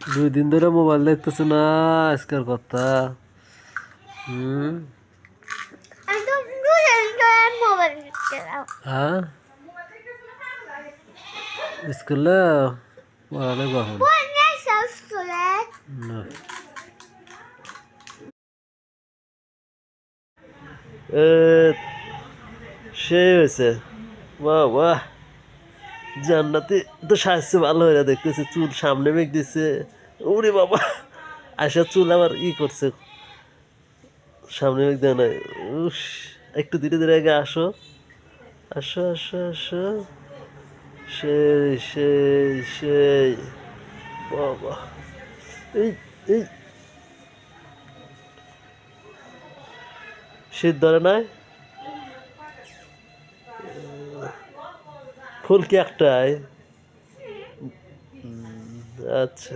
2 দিন ধরে মোবাইল দেখতেছে না আজকের কথা। হুম। আমি তো 2 দিন ধরে মোবাইল দেখছিলাম। হ্যাঁ, স্কুলে পড়ালেখা এখন ফোন নেই স্কুলে। না। এ, সেই হয়েছে। বাহ বাহ, জান্নাতি তো স্বাস্থ্য ভালো হয়ে দেখতেছে, চুল সামনে মেঘ দিচ্ছে। ওরে বাবা, আশা চুল আবার করছে, সামনে মেঘ দেয় না। উস, একটু ধীরে ধীরে আগে আসো, আসো আসো আসো। সেই সেই সেই, বাবা, এই এই, শীত ধরে নাই? ফুল কি একটাই? আচ্ছা।